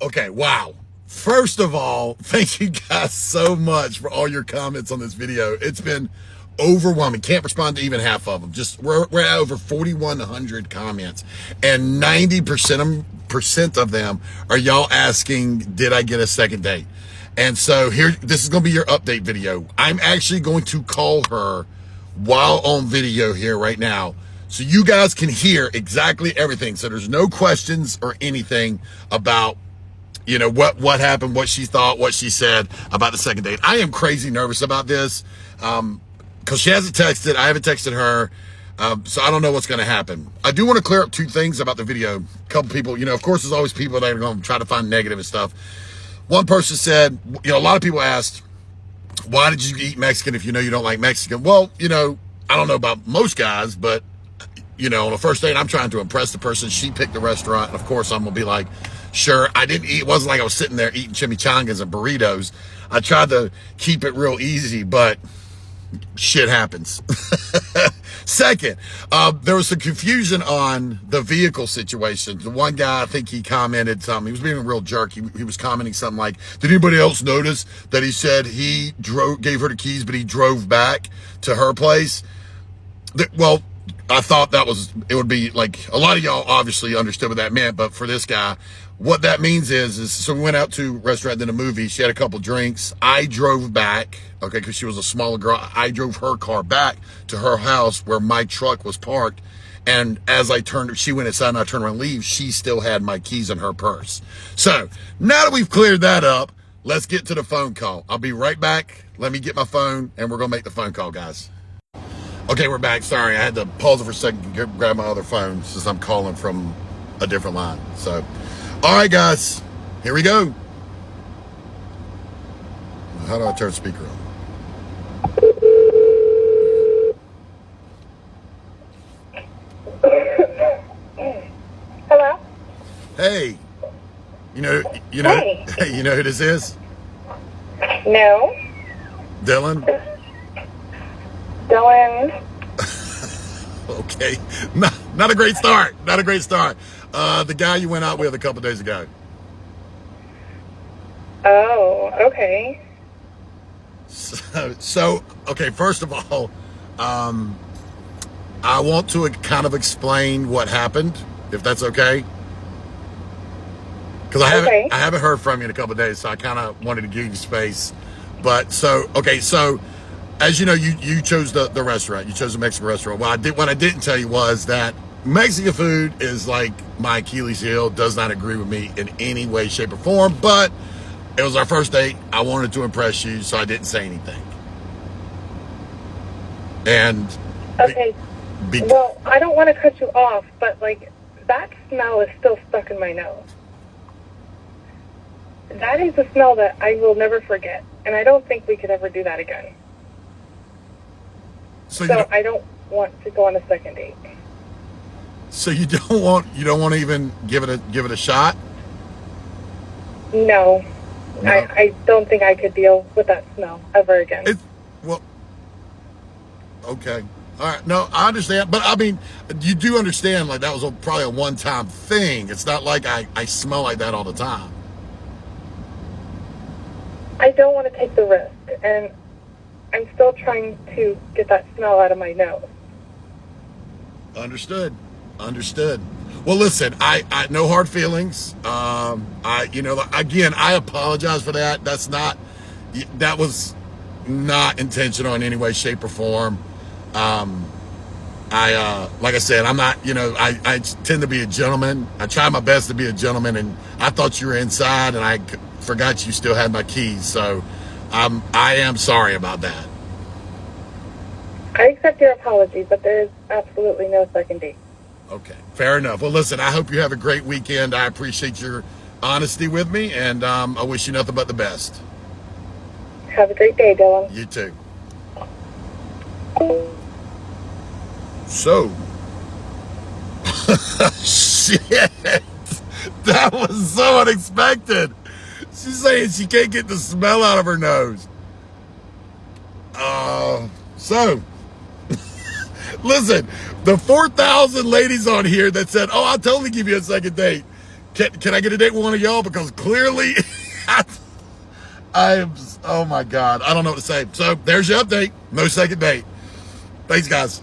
Okay, wow. First of all, thank you guys so much for all your comments on this video. It's been overwhelming. Can't respond to even half of them. Just we're at over 4,100 comments, and 90% of them are y'all asking, did I get a second date? And so here, this is going to be your update video. I'm actually going to call her while on video here right now, so you guys can hear exactly everything. So there's no questions or anything about, you know, what happened, what she thought, what she said about the second date. I am crazy nervous about this because she hasn't texted. I haven't texted her. So I don't know what's going to happen. I do want to clear up two things about the video. A couple people, you know, of course, there's always people that are going to try to find negative and stuff. One person said, you know, a lot of people asked, why did you eat Mexican if you know you don't like Mexican? Well, you know, I don't know about most guys, but, you know, on the first date, I'm trying to impress the person. She picked the restaurant. And of course, I'm going to be like, sure. I didn't eat. It wasn't like I was sitting there eating chimichangas and burritos. I tried to keep it real easy, but shit happens. Second, there was some confusion on the vehicle situation. The one guy, I think he commented something. He was being a real jerk. He was commenting something like, did anybody else notice that he said he gave her the keys, but he drove back to her place? Well, I thought it would be like, a lot of y'all obviously understood what that meant, but for this guy, what that means is so we went out to a restaurant, then a movie. She had a couple drinks. I drove back, okay, because she was a smaller girl. I drove her car back to her house where my truck was parked. And as she went inside and I turned around and leave, she still had my keys in her purse. So now that we've cleared that up, let's get to the phone call. I'll be right back. Let me get my phone and we're going to make the phone call, guys. Okay, we're back. Sorry, I had to pause it for a second to grab my other phone since I'm calling from a different line. So, all right, guys, here we go. How do I turn speaker on? Hello? Hey, Hey. you know who this is? No. Dylan? Dylan. Okay, not a great start. Not a great start. The guy you went out with a couple days ago. Oh, okay. So, okay, first of all, I want to kind of explain what happened, if that's okay. Because I haven't heard from you in a couple of days, so I kind of wanted to give you space. But so as you know, you chose the restaurant. You chose a Mexican restaurant. What I didn't tell you was that Mexican food is like my Achilles heel. Does not agree with me in any way, shape, or form. But it was our first date. I wanted to impress you, so I didn't say anything. And okay. Well, I don't want to cut you off, but like that smell is still stuck in my nose. That is a smell that I will never forget, and I don't think we could ever do that again. So I don't want to go on a second date. So you don't want to even give it a shot? No. I don't think I could deal with that smell ever again. Okay. All right. No, I understand. But I mean, you do understand, like, that was probably a one-time thing. It's not like I smell like that all the time. I don't want to take the risk, and I'm still trying to get that smell out of my nose. Understood. Well, listen, I no hard feelings. Again, I apologize for that. That was not intentional in any way, shape, or form. Like I said, I'm not, I tend to be a gentleman. I try my best to be a gentleman, and I thought you were inside, and I forgot you still had my keys. So I am sorry about that. I accept your apology, but there is absolutely no second date. Okay, fair enough. Well, listen, I hope you have a great weekend. I appreciate your honesty with me, and I wish you nothing but the best. Have a great day, Dylan. You too. So, shit, that was so unexpected. She's saying she can't get the smell out of her nose. So, listen, the 4,000 ladies on here that said, oh, I'll totally give you a second date. Can I get a date with one of y'all? Because clearly, I am. Oh my God, I don't know what to say. So there's your update. No second date. Thanks, guys.